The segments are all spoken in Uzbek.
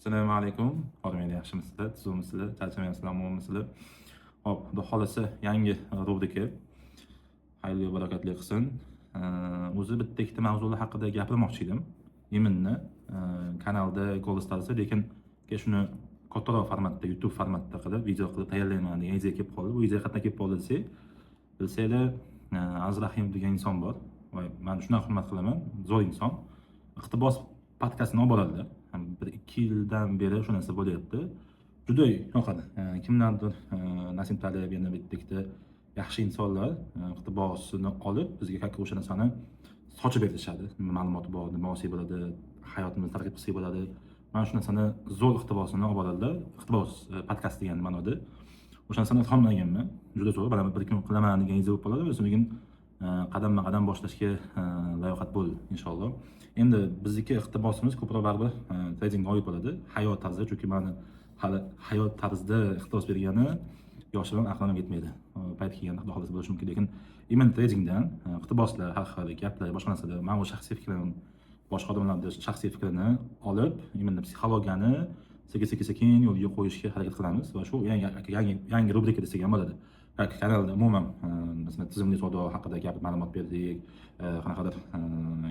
Assalomu alaykum. Xodimlar yaxshimisizlar? Tuzukmisizlar? Charchamaysizlar, omonmisizlar? Hop, xudo xolasa yangi rubrika xayrli va barakatli qilsin. O'zi bitta ikkita mavzular haqida gapirmoqchi edim. Yeminni kanalda Golос tarzda, lekin shuni kattaroq formatda, YouTube formatda qilib, video qilib tayyorlayman degan ideya kelib qoldi. Bu ideya qatdan kelib qoldi desak, bilsanglar, Azrahim degan inson bor. Voy, men shuni hurmat qilaman. Zo'r inson. Iqtibos podkastini olib boradilar. 1-2 yildan beri shu narsa bo'lyapti. Juda yoqadi. Kimlardir nasib talab yana bitta yaxshi insonlar iqtibosini olib bizga kakka o'sha narsani sochib berishadi. Nima ma'lumot bor, nima olsak bo'ladi, hayotimizni targ'ib qilsak bo'ladi. Mana shu narsani zo'r iqtibosini olib boradilar. Iqtibos podkast degan ma'noda. O'sha narsani xomlaganman. Juda zo'r. Mana bir kun qilaman degan idea bo'lib qoladi. So'ng qadamma-qadam boshlashga layoqat bo'ldi inshaalloh. Endi bizniki iqtibosimiz ko'proq baribir tradingga oid bo'ladi. Hayot tarzida, chunki meni hali hayot tarzida iqtibos bergani yoshim aqlim yetmaydi. Payt kelganda xudo xolasa bo'lishi mumkin, lekin imen tradingdan iqtiboslar, har xil gaplar, boshqa narsalar, men o'z shaxsiy fikrim, boshqa odamlarning shaxsiy fikrini olib, imen psixologiyani sekin yo'lga qo'yishga harakat qilamiz va shu yangi rubrika desak ham bo'ladi. Kanalda umuman masalan tizimli savdo haqida gap ma'lumot berdik, qanaqadir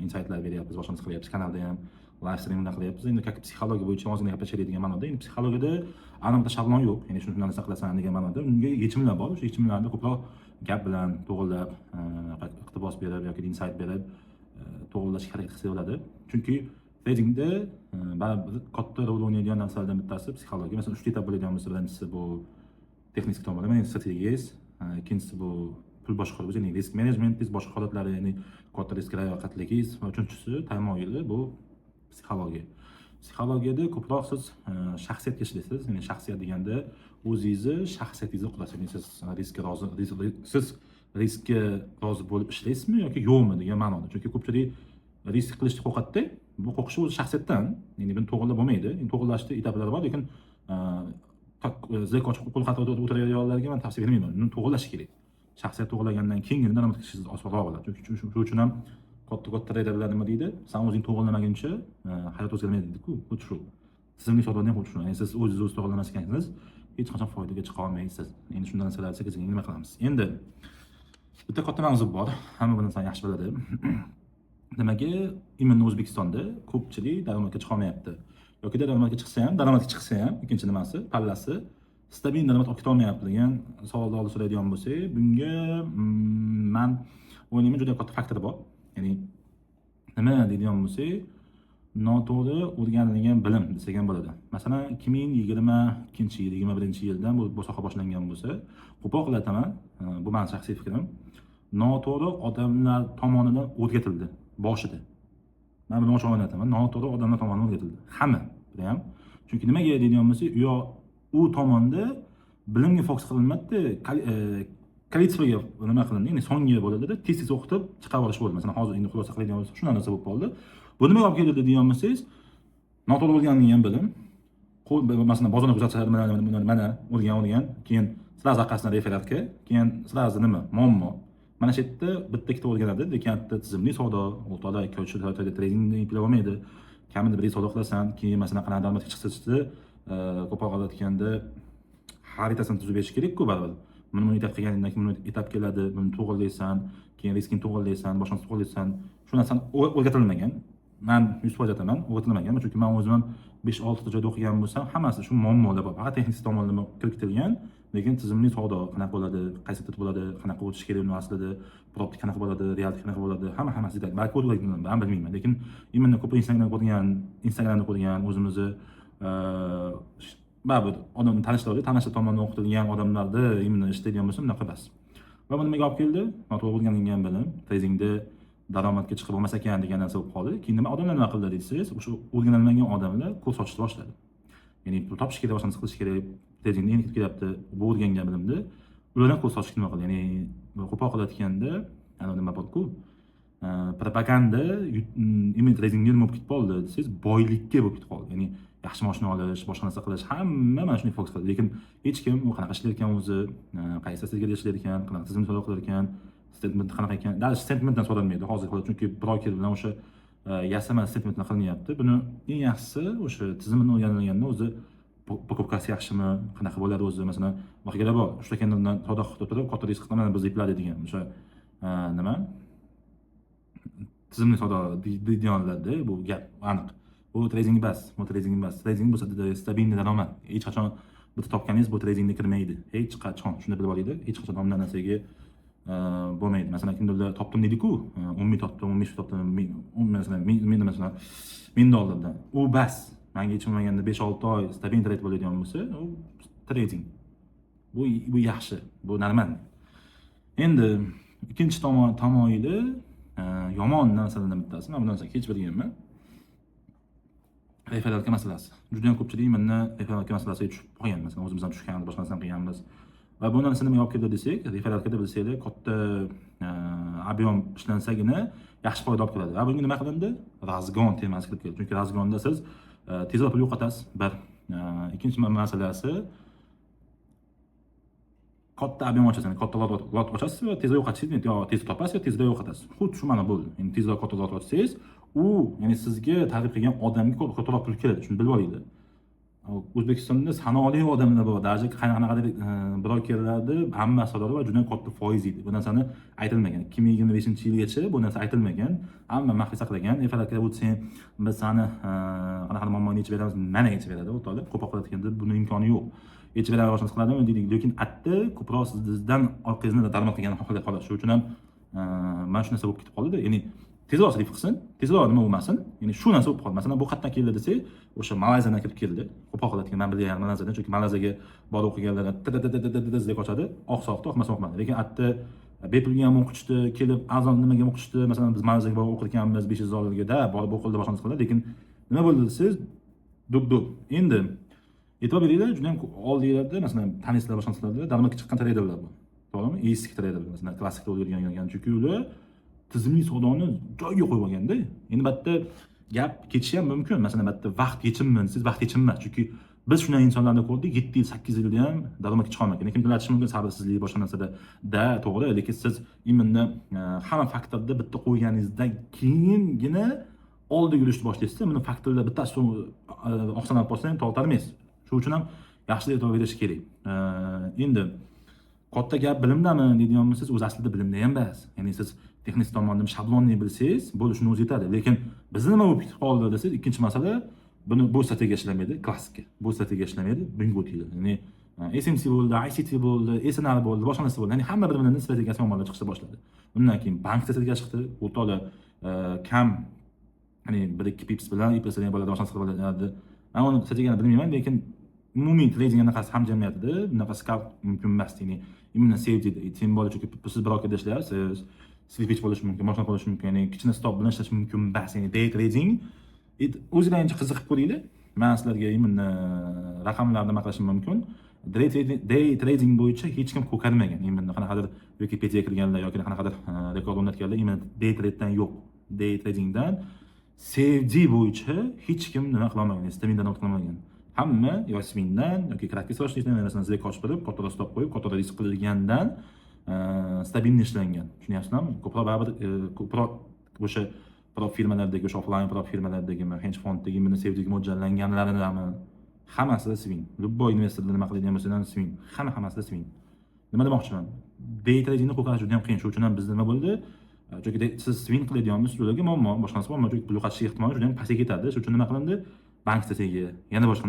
insightlar beryapmiz, boshqa narsa qilyapmiz, kanalda ham live streamlar qilyapmiz. Endi psixologiya bo'yicha ozgina gaplashaylik degan ma'noda. Endi psixologiyada aniq shablon yo'q, ya'ni shuni narsa qilasan degan ma'noda. Unga yechimlar bor. O'sha yechimlarni ko'proq gap bilan to'g'rilab, iqtibos berib yoki insight berib to'g'rilashga harakat qilsa bo'ladi. Chunki tradingda baribir katta rol o'ynaydigan narsalardan bittasi psixologiya. Masalan, 3 ta etap bo'ladigan bo'lsa, birinchisi bu texnik tomonlama, ya'ni strategiyangiz, ikkinchisi bu pul boshqaruv, ya'ni risk managementingiz, boshqa holatlar, ya'ni katta riskga layoqatligingiz va uchinchisi tamoyili bu psixologiya. Psixologiyada ko'proq siz shaxsiyatga ishlaysiz, ya'ni shaxsiyat deganda o'zingizni shaxsiyatingizni qurasiz. Ya'ni siz riskka rozi bo'lib ishlaysizmi yoki yo'qmi degan ma'noda. Chunki ko'pchilik risk qilishni qo'rqadi. Bu qo'rqish o'zi shaxsiyatdan, ya'ni buni to'g'rilab bo'lmaydi. To'g'rilashda etaplari bor, lekin zek ochib qo'l qatorida o'tirayotganlarga men tavsiya bermayman. Uni to'g'rilash kerak. Shaxsiyat to'g'rilagandan keyin daromad qilishingiz osonroq bo'ladi. Chunki shuning uchun ham katta traderlar nima deydi? Sen o'zing to'g'rilamaguncha hayot o'zgarmaydi deydi-ku. Xuddi shu. Tizimli savdoda ham xuddi shu. Ya'ni siz o'zingiz to'g'rilamas ekansiz, hech qachon foydaga chiqa olmaysiz. Endi shunday narsalar sekin nima qilamiz? Endi bitta katta mavzu bor. Hamma bu narsani yaxshi biladi. Nimaga imенно O'zbekistonda ko'pchilik daromadga chiqa olmayapti? Yoki daromadga chiqsa ham, ikkinchi nimasi, pallasi stabil daromad olib keta olmayapti degan savollarni so'raydigan bo'lsak, bunga men o'ylayman juda katta faktor bor. Ya'ni nima deydigan bo'lsak, noto'g'ri o'rganilgan bilim desak ham bo'ladi. Masalan, 2022-yil, 21-yildan bu soha boshlangan bo'lsa, qo'pol qilib aytaman, bu mening shaxsiy fikrim, noto'g'ri odamlar tomonidan o'rgatildi boshida. Men buni ochiq aytaman, noto'g'ri odamlar tomonidan o'rgatildi. Hamma, ham. Chunki nimaga deydigan bo'lsak, u tomonda bilimga fokus qilinmadi, kolleksiyaga nima qilindi, ya'ni songa bo'ladi-da, tez o'qitib chiqarib bo'ldi. Masalan, hozir endi xulosa qiladigan bo'lsak, shunday narsa bo'lib qoldi. Bu nimaga olib keldi degan bo'lsangiz, noto'g'ri bo'lganini ham bilim. Masalan, bozorni kuzatishlar mana o'rgan, keyin sizlar orqasidan referatga, keyin sizlar nima? Muammo. Mana shu yerda bitta ikkita o'rganadi, lekin tizimli savdo, o'rtada 2-3 tradingni eplay olmaydi. Kamida bir savdo qilasan, keyin masalan qanaqa daromadga chiqsa, ko'proq aytganda xaritasini tuzib berish kerak-ku baribir. Buni etap qilganingdan keyin buni etap keladi, buni to'g'rilaysan, keyin riskini to'g'rilaysan, boshqa narsa to'g'rilaysan. Shu narsani o'rgatilmagan. Men 100% aytaman, o'rgatilmagan. Chunki men o'zim 5-6 ta joyda o'qigan bo'lsam, hammasi shu muammolar bor. Faqat texnik tomonlama kiritilgan, lekin tizimli savdo qanaqa bo'ladi, qaysi tip bo'ladi, qanaqa o'tish kerak uni aslida, proptik qanaqa bo'ladi, reality qanaqa bo'ladi, hammasi aytadi. Balki o'rgangan, men bilmayman, lekin imenna ko'p Instagramda ko'rgan, o'zimizni baribir odam tanishlar tomonidan o'qitilgan odamlarda imenna ishlaydigan bo'lsa, bunaqa emas. Va bu nimaga olib keldi? Noto'g'ri o'rganilgan bilim, tradingda daromadga chiqib bo'lmas ekan degan narsa bo'lib qoldi. Keyin nima odamlar nima qildi desangiz, o'sha o'rganilmagan odamlar kurs ochishni boshladi. Ya'ni pul topish kerak, boshqa narsa qilish kerak, tradingda endi ketib kelyapti, bu o'rgangan bilimni ulardan kurs ochishni nima qildi? Ya'ni qo'pol qilib aytganda, nima bor-ku, propaganda imen tradingga nima bo'lib ketib qoldi desangiz, boylikka bo'lib ketib qoldi. Ya'ni yaxshi mashina olish, boshqa narsa qilish, hamma mana shunga fokus qiladi. Lekin hech kim u qanaqa ishlar ekan o'zi, qaysi strategiyaga ishlar ekan, qanaqa tizimli savdo qilar ekan, statement qanaqa ekan, даже statementdan so'ralmaydi hozir, chunki broker bilan o'sha yasama statementlar qilinyapti. Buni eng yaxshisi o'sha tizimini o'rganilganda o'zi покупкасы yaxshimi, qanaqa bo'ladi o'zi, masalan, voqealar bor. O'sha kanaldan savdo qilib turib, katta risk qilib biz ipladi degan o'sha nima? Tizimli savdo deydiganlarda bu gap aniq. Bu trading emas, bu trading emas. Trading bo'lsa stabilniy daromad. Hech qachon bitta topganingiz bu tradingga kirmaydi. Hech qachon shuni bilib olaylik. Hech qachon hamma narsaga bo'lmaydi. Masalan, kimdirlar topdim deydi-ku, 10 ming topdim, 15 ming topdim, masalan, masalan $1000dan. U bas. Menga hech bo'lmaganda 5-6 oy stabil trade bo'ladigan bo'lsa, u trading. Bu yaxshi, bu normal. Endi ikkinchi tamoyili yomon narsalardan bittasi, men bu narsaga hech bilganman. Referalka masalasi. Juda ham ko'pchilik meni referalka masalasiga tushib qolgan. Masalan, o'zimiz ham tushganmiz, boshqa narsa ham qilganmiz. Va bu narsani nima olib keldi desak, referalkada bilsanglar, katta ob'yom ishlansagina yaxshi foyda olib keladi. Va bunga nima qilindi? Razgon temasi kirib keldi. Chunki razgonda siz tezroq pul yo'qotasiz. Bir. Ikkinchi masalasi katta ob'yom ochasiz, ya'ni katta lot ochasiz va tezroq yo'qotishingiz, yo tez topasiz, yo tezroq yo'qotasiz. Xuddi shu ma'no bo'ldi. Ya'ni tezroq katta lot ochsangiz, u ya'ni sizga targ'ib qilgan odamga kattaroq pul keladi. Shuni bilib olinglar. O'zbekistonda sanoqli odamlar bor. Даже qanaqadir brokerlarda hamma savdolar va juda katta foiz yeydi. Bu narsani aytilmagan. 2025-yilgacha bu narsa aytilmagan. Hamma maxfiy saqlagan. Referatga o'tsang, biz sani qanaqa muammoni yechib beramiz, mana yechib beradi. O'rtoqlar, ko'proq qilayotganda buni imkoni yo'q. Yechib bera olishimiz qiladimi deydik, lekin atda ko'proq sizdan orqangizdan daromad qilgan xohlaydi xolos. Shuning uchun ham mana shu narsa bo'lib ketib qoldi-da. Ya'ni tezroq sarf qilsin, tezroq nima bo'lmasin. Ya'ni shu narsa bo'lib qoldi. Masalan, bu qayerdan keldi desak, o'sha Malayziyadan kelib keldi. Ko'proq qilayotgan men bilgan Malayziyadan, chunki Malayziyaga borib o'qiganlar deb qochadi, oqsoqda o'qimasa o'qimadi. Lekin atda bepulga ham o'qishdi, kelib arzon nimaga o'qishdi. Masalan, biz Malayziyaga borib o'qirganmiz $500 borib o'qildi, boshqa narsa qildi. Lekin nima bo'ldi desangiz, dub. Endi e'tibor beringlar, juda ham oldinglarda, masalan, tanistlar boshqa narsalarda daromadga chiqqan traderlar bor. To'g'rimi? Eski traderlar, masalan, klassikda o'rgangan, chunki ular tizimli savdoni joyiga qo'yib olganda. Endi bitta gap ketishi ham mumkin. Masalan, bitta vaqt yechimmi, siz vaqt yechim emas. Chunki biz shunday insonlarni ko'rdik, 7 yil, 8 yilda ham daromadga chiqa olmagan. Lekin aytish mumkin sabrsizlik boshqa narsada to'g'ri, lekin siz imminni hamma faktorda bitta qo'yganingizdan keyingina oldiga yurishni boshlaysiz. Buni faktorlar bittasi oqsanab qolsa ham to'xtalmaysiz. Shuning uchun ham yaxshi e'tibor berish kerak. Endi katta gap bilimdami deydigan bo'lsangiz, o'zi aslida bilimda ham emas. Ya'ni siz texnik tomondan shablonni bilsangiz, bo'ldi shuni o'zi yetadi. Lekin bizda nima bo'lib ketib qoldi desangiz, ikkinchi masala, bu strategiya ishlamaydi, klassika. Bu strategiya ishlamaydi, bunga o'tinglar. Ya'ni SMC bo'ldi, ICT bo'ldi, SNR bo'ldi, boshqa narsa bo'ldi. Ya'ni hamma bir-birining strategiyasi yomonlab chiqishga boshladi. Undan keyin bank strategiyasi chiqdi, o'rtoqlar kam, ya'ni 1-2 pips bilan IPSlar bo'ladi, boshqa narsa bo'ladi. Men uni strategiyani bilmayman, lekin umumiy trading anaqasi hamjamiyatida bunaqa scalp mumkin emas. Ya'ni imminent save deydi. Tim bo'ldi, chunki siz brokerda ishlayapsiz, slippage bo'lishi mumkin, boshqa bo'lishi mumkin. Ya'ni kichkina stop bilan ishlash mumkin emas. Ya'ni day trading o'zlaringiz qiziqib ko'ringlar. Men sizlarga imminent raqamlarni nima qilishim mumkin. Day trading bo'yicha hech kim ko'karmagan. Imminent qanaqadir Wikipediaga kirganlar yoki qanaqadir rekord o'rnatganlar imminent day tradedan yo'q. Day tradingdan CFD bo'yicha hech kim nima qila olmagan, stabildan o'tib qolmagan. Hamma yo swingdan yoki kratka sochishdan narsalarni zek ochib turib, katta stop qo'yib, katta risk qilgandan stabilni ishlangan. Tushunyapsizlarmi? Ko'proq baribir ko'proq o'sha prop firmalardagi, o'sha offline prop firmalardagi, hedge fonddagi buni sevdiga mo'ljallanganlarini hammasida swing. Любой investorlar nima qiladigan bo'lsa ham swing. Hammasida swing. Nima demoqchiman? Day tradingni qo'qarish juda ham qiyin. Shuning uchun ham bizda nima bo'ldi? Chunki siz swing qiladigansiz, ularga muammo, boshqa narsa bo'lmaydi. Chunki pul yo'qotish ehtimoli juda ham pastga ketadi. Shuning uchun nima qilindi? Bank strategiya, yana boshqa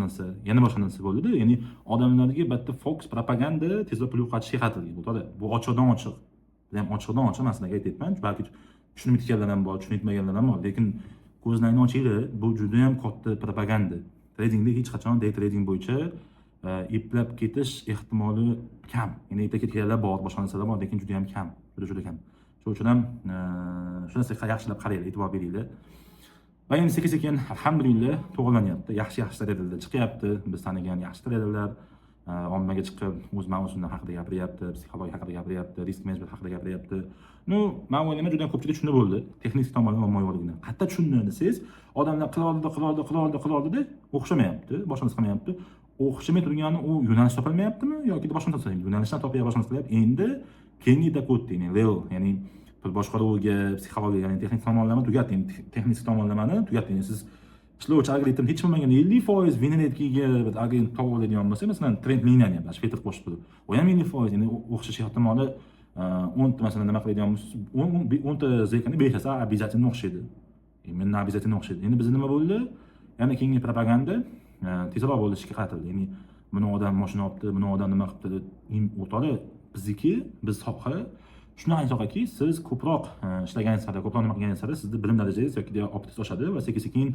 narsa bo'ldi-da. Ya'ni odamlarga bitta fokus propaganda tezroq pul yo'qotishga qaratilgan. Bu ochiqdan ochiq. Bu ham ochiqdan ochiq masalaga aytyapman. Balki tushunib yetganlar ham bor, tushunib yetmaganlar ham bor. Lekin ko'zlaringni ochinglar, bu juda ham katta propaganda. Tradingda hech qachon day trading bo'yicha iplab ketish ehtimoli kam. Ya'ni iplab ketganlar bor, boshqa narsalar bor, lekin juda ham kam. Juda kam. Shuning uchun ham shu narsaga yaxshilab qaranglar, e'tibor beringlar. Va endi sekin alhamdulillah to'g'rilanyapti. Yaxshi traderlar chiqyapti. Biz tanigan yaxshi traderlar ommaga chiqib o'zini haqida gapiryapti, psixologiya haqida gapiryapti, risk menejment haqida gapiryapti. Men o'ylayman juda ko'pchilik tushunib bo'ldi. Texnik tomondan muammo yo'qligini. Qayerda tushundim desangiz, odamlar qiloldi, o'xshamayapti, boshqa narsa qilmayapti. O'xshamay turgani u yo'nalish topolmayaptimi yoki boshqa narsa, yo'nalishdan topib boshqa narsa qilyapti. Endi keyingi etapga o'tdi, ya'ni level, ya'ni pul boshqaruviga, psixologiyaga, ya'ni texnik tomonlama tugating, texnik tomonlamani tugating. Siz ishlovchi algoritm hech bo'lmaganda 50% win rate'iga bir algoritm topib oladigan bo'lsa, masalan, trend liniyani ham filtr qo'shib turib, u ham 50%, ya'ni o'xshash ehtimoli 10 ta masalan nima qiladigan bo'lsa, 10 ta zekani beshtasi обязательно o'xshaydi. Mendan обязательно o'xshaydi. Endi bizda nima bo'ldi? Yana keyingi propaganda tezroq bo'lishga qaratildi. Ya'ni buni odam mashina olibdi, buni odam nima qilibdi, o'rtoqlar, biz soha shunaqa sohaki, siz ko'proq ishlagan sari, ko'proq nima qilgan sari sizni bilim darajangiz yoki optingiz oshadi va sekin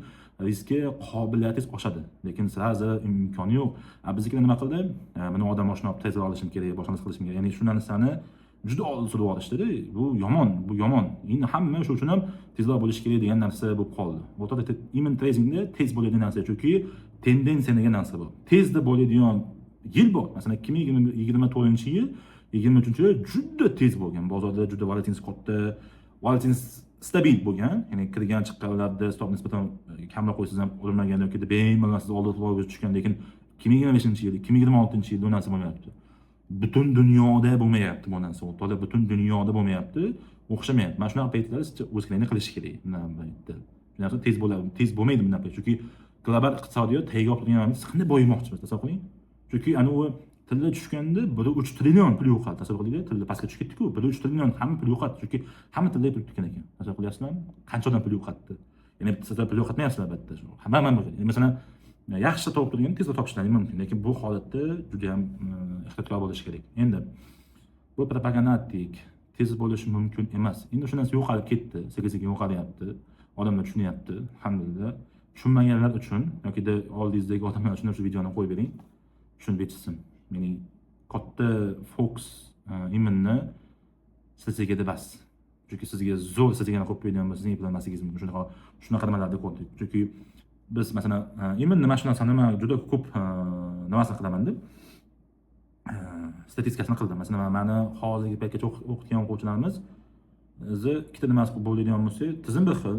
riskka qobiliyatingiz oshadi. Lekin sirazi imkoni yo'q. Biznikida nima qildi? Buni odam mashina olib tezroq olishim kerak, boshqa narsa qilishim kerak. Ya'ni shu narsani juda oldin surib olishdi-da. Bu yomon. Endi hamma shu uchun ham tezroq bo'lish kerak degan narsa bo'lib qoldi. O'rtada imen tradingda tez bo'ladigan narsa, chunki tendensiya degan narsa bor. Tezda bo'ladigan yil bor. Masalan, 2024-yil, 23-yil juda tez bo'lgan. Bozorda juda volatilность katta, volatilность stabil bo'lgan. Ya'ni kirgan chiqqanlarda stop nisbatan kamroq qo'ysangiz ham o'lmagan yoki bemalol siz oldi tushgan, lekin 2025-yil, 2026-yil bu narsa bo'lmayapti. Butun dunyoda bo'lmayapti bu narsa. O'rtoqlar, butun dunyoda bo'lmayapti. O'xshamayapti. Mana shunaqa paytlarda siz o'zingizlarni qilish kerak. Bundan paytda. Bu narsa tez bo'ladi. Tez bo'lmaydi bundan payt. Chunki global iqtisodiyot tayyor turgan siz qanday boyimoqchisiz? Tasavvur qiling. Chunki ana u tilla tushganda 3 trillion pul yo'qoldi. Tasavvur qilinglar, tilla pastga tushib ketdi-ku. 3 trillion hamma pul yo'qotdi. Chunki hamma tilla pul tutgan ekan. Tasavvur qilyapsizlarmi? Qancha odam pul yo'qotdi? Ya'ni sizlar pul yo'qotmayapsizlar albatta. Hamma bo'lgan. Masalan, yaxshi topib turgan tezda topishlari mumkin, lekin bu holatda juda ham ehtiyotkor bo'lish kerak. Endi bu propagandatik tez bo'lishi mumkin emas. Endi shu narsa yo'qolib ketdi, sekin yo'qolyapti. Odamlar tushunyapti, alhamdulillah. Tushunmaganlar uchun yoki oldingizdagi odamlar uchun shu videoni qo'yib bering, tushunib yetsin. Ya'ni katta Fox iminni strategiyada bas. Chunki sizga zo'r strategiyani qo'yib bergan bo'lsa, sizning bilmasligingiz mumkin. Shunaqa nimalarda ko'rdik. Chunki biz masalan imin nima shu narsani juda ko'p nimasini qilaman deb statistikasini qildim. Masalan, meni hozirgi paytgacha o'qitgan o'quvchilarimiz ikkita nimasi bo'ladigan bo'lsa, tizim bir xil,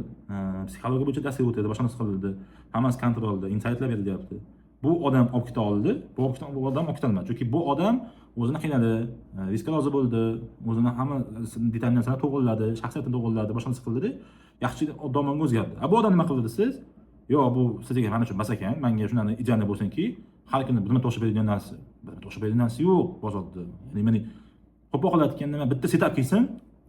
psixologiya bo'yicha darsga o'tadi, boshqa narsa qiladi, hammasi kontrolda, insightlar berilyapti. Bu odam olib keta oldi, bu odam olib ketolmadi. Chunki bu odam o'zini qiynadi, riskka rozi bo'ldi, o'zini hamma detallarni narsalar to'g'riladi, shaxsiyatini to'g'riladi, boshqa narsa qildi, yaxshi odamga o'zgardi. Bu odam nima qildi siz? Yo, bu strategiya mana shu bas ekan, menga shundan ijara bo'lsinki, har kuni bir marta to'shib beradigan narsa. Bir marta to'shib beradigan narsa yo'q bozorda. Ya'ni meni qo'pol qilayotgan nima bitta setup qilsin,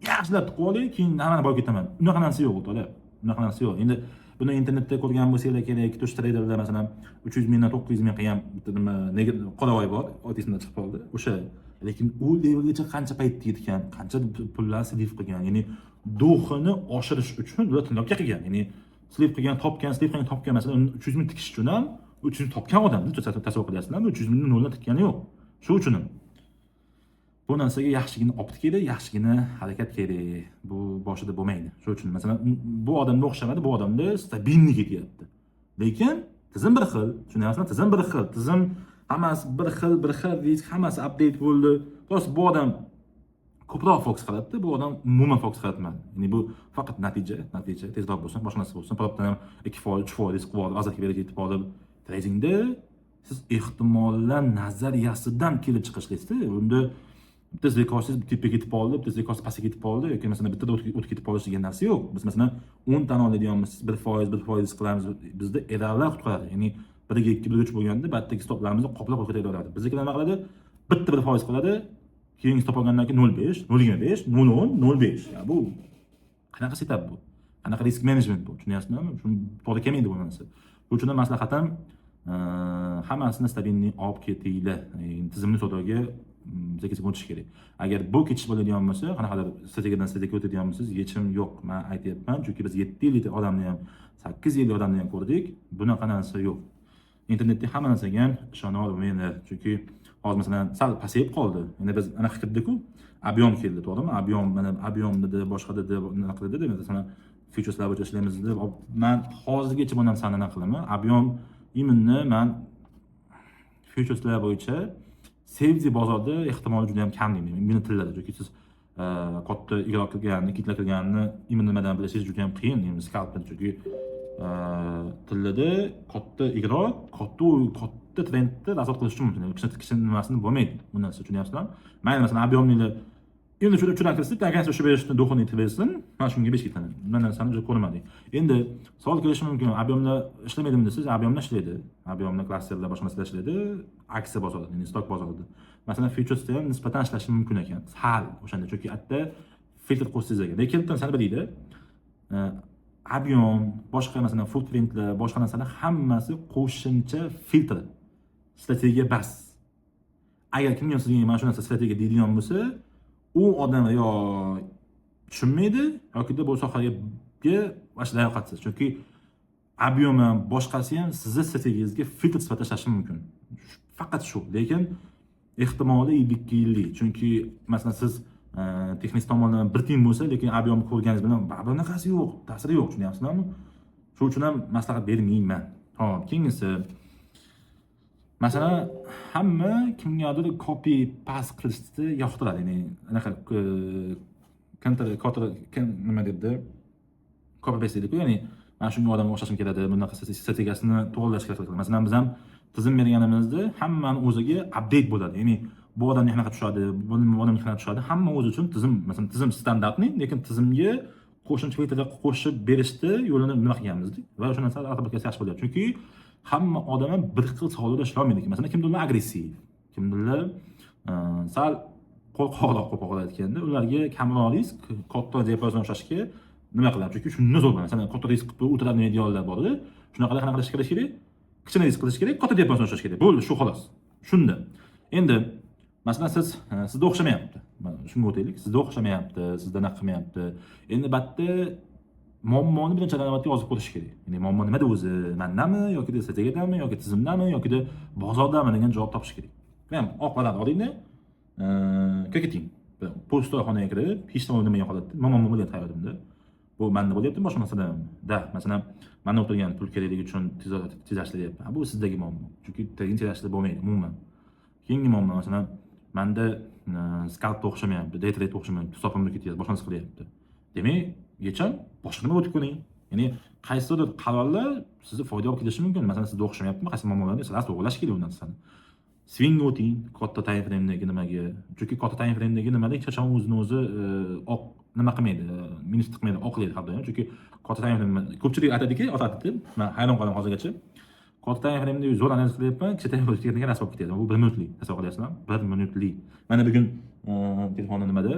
yaxshilab tiqib olay, keyin hammani borib ketaman. Unaqa narsa yo'q, o'rtoqlar. Unaqa narsa yo'q. Endi buni internetda ko'rgan bo'lsanglar kerak, tush traderlar masalan 300 mingdan 900 ming qilgan bitta nima qoravoy bor, otisimdan chiqib qoldi. O'sha, lekin u levelgacha qancha payt yetgan, qancha pullar slif qilgan, ya'ni do'xini oshirish uchun ular tillobga qilgan. Ya'ni slip qilgan topgan masalan 300 ming tikish uchun ham 300 ming topgan odamni tasavvur qilyapsizlarmi? 300 mingni noldan tikkani yo'q. Shu uchun ham bu narsaga yaxshigina opt kerak, yaxshigina harakat kerak. Bu boshida bo'lmaydi. Shu uchun masalan bu odamga o'xshamadi, bu odamda stabilni ketyapti. Lekin tizim bir xil, tushunyapsizmi? Tizim bir xil, tizim hammasi bir xil, risk hammasi update bo'ldi. Xo'sh, bu odam ko'proq fokus qilyapti, bu odam umuman fokus qilyapmadi. Ya'ni bu faqat natija tezroq bo'lsin, boshqa narsa bo'lsin. Probdan ham 2%, 3% risk bor, azalga berib yetib olib, tradingda siz ehtimollar nazariyasidan kelib chiqishlaysiz. Unda bitta zekosiz tepaga ketib oldi, bitta zekosi pastga ketib oldi yoki masalan bittada o'tib ketib qolish degan narsa yo'q. Biz masalan 10 tani oladiganmiz, 1% risk qilamiz. Bizda errorlar qutqaradi. Ya'ni 1 ga 2, 1 ga 3 bo'lganda batdagi stoplarimizni qoplab qo'yib oladi. Biznikilar nima qiladi? Bitta 1% qiladi. Keyingi stop olgandan keyin 0.5, 0.25, 0.10, 0.5. Ya bu qanaqa setup bu? Qanaqa risk management bu? Tushunyapsizmi? Shuni to'g'ri kelmaydi bu narsa. Shuning uchun maslahatim hammasini stabilni olib ketinglar. Tizimli savdoga sekin o'tish kerak. Agar bu ketish bo'ladigan bo'lsa, qanaqadir strategiyadan strategiyaga o'tadigan bo'lsangiz, yechim yo'q. Men aytyapman, chunki biz 7 yillik odamni ham, 8 yillik odamni ham ko'rdik. Bunaqa narsa yo'q. Internetda hamma narsaga ham ishona olmayman. Chunki hozir masalan sal pasayib qoldi. Endi biz ana fikrda-ku, ob'yom keldi, to'g'rimi? Ob'yom dedi, boshqa dedi, nima qildi dedi. Masalan, futureslar bo'yicha ishlaymiz deb, men hozirgacha bu narsani nima qilaman? Ob'yom iminni men futureslar bo'yicha sevdi bozorda ehtimoli juda ham kam deyman. Meni tillarda, chunki siz katta igro qilganni, kitlar qilganni imin nimadan bilishingiz juda ham qiyin. Endi scalping chunki tillarda katta igro, katta trendni nazorat qilish uchun mumkin. Kichkina nimasini bo'lmaydi. Bu narsa tushunyapsizlarmi? Mayli masalan ob'yomni endi shuni tushuntirib, tagancha shu berishni do'xini aytib bersin. Men shunga besh ketaman. Mana narsani juda ko'rmadik. Endi savol kelishi mumkin. Ob'yomlar ishlamaydimi desiz, ob'yomlar ishlaydi. Ob'yomlar klasterlar boshqa narsalar ishlaydi. Aksiya bozorida, ya'ni stok bozorida. Masalan, futuresda ham nisbatan ishlashi mumkin ekan. Sal o'shanda, chunki atda filtr qo'shsangiz ekan. Lekin sani biladi. Ob'yom, boshqa masalan footprintlar, boshqa narsalar hammasi qo'shimcha filtr. Strategiya bas. Agar kimga sizga mana shu narsa strategiya deydigan bo'lsa, u odam yo tushunmaydi yoki bu sohaga boshqa layoqatsiz. Chunki ob'yom ham boshqasi ham sizni strategiyangizga filtr sifatida ishlashi mumkin. Faqat shu. Lekin ehtimoli 2 yillik. Chunki masalan siz texnik tomondan bir tiyin bo'lsa, lekin ob'yomni ko'rganingiz bilan bunaqasi yo'q, ta'siri yo'q, tushunyapsizlarmi? Shuning uchun ham maslahat bermayman. Xo'p, keyingisi masalan, hamma kimgadir copy paste qilishni yoqtiradi. Ya'ni anaqa nima debdi? Copy paste deydi-ku, ya'ni mana shunga odamga o'xshashim keladi, bunaqa strategiyasini to'g'rilash kerak. Masalan, biz ham tizim berganimizda hammani o'ziga update bo'ladi. Ya'ni bu odamga qanaqa tushadi, bu odamga qanaqa tushadi, hamma o'zi uchun tizim, masalan, tizim standartni, lekin tizimga qo'shimcha filtrlar qo'shib berishni yo'lini nima qilganmiz va o'sha narsa albatta yaxshi bo'lyapti. Chunki hamma odam ham bir xil savolda ishlay olmaydi. Masalan, kimdirlar agressiv, kimdirlar sal qo'rqoqroq aytganda, ularga kamroq risk, katta diapazon ushlashga nima qiladi? Chunki shundan zo'r. Masalan, katta risk qilib o'tiradigan ideallar bor. Shunaqalar qanaqa qilish kerak? Kichkina risk qilish kerak, katta diapazon ushlash kerak. Bo'ldi, shu xolos. Shunda. Endi masalan sizda o'xshamayapti. Mana shunga o'taylik. Sizda o'xshamayapti, sizda naq qilmayapti. Endi batda muammoni birinchidan navbatda yozib qo'yish kerak. Ya'ni muammo nimada o'zi? Mandami yoki strategiyadami yoki tizimdami yoki bozordami degan javob topish kerak. Men oq varaq olingda, keting. Postoy xonaga kirib, hech nima bo'lmagan holatda muammo bo'lyapti hayotimda. Bu menda bo'lyapti, boshqa masalada. Masalan, menda o'tirgan pul kerakligi uchun tezlashtiryapman. Bu sizdagi muammo. Chunki tezlashtirib bo'lmaydi umuman. Keyingi muammo masalan, menda scalp o'xshamayapti, day trade o'xshamayapti, stopimni ketyapti, boshqa narsa qilyapti. Demak, yechim boshqa nima o'tib ko'ring. Ya'ni qaysidir qarorlar sizga foyda olib kelishi mumkin. Masalan, sizda o'xshamayaptimi, qaysi muammolarni sizlar to'g'rilash kerak u narsani. Swing o'ting, katta time frame'dagi nimaga. Chunki katta time frame'dagi nimada hech qachon o'zini o'zi oq nima qilmaydi, minus tiqmaydi, oqlaydi har doim. Chunki katta time frame ko'pchilik aytadiki, men hayron qolaman hozirgacha. Katta time frame'da zo'r analiz qilyapman, kichik time frame'ga narsa olib ketadi. Bu 1 minutlik, hisob qilyapsizlarmi? 1 minutlik. Mana bugun telefonda nimada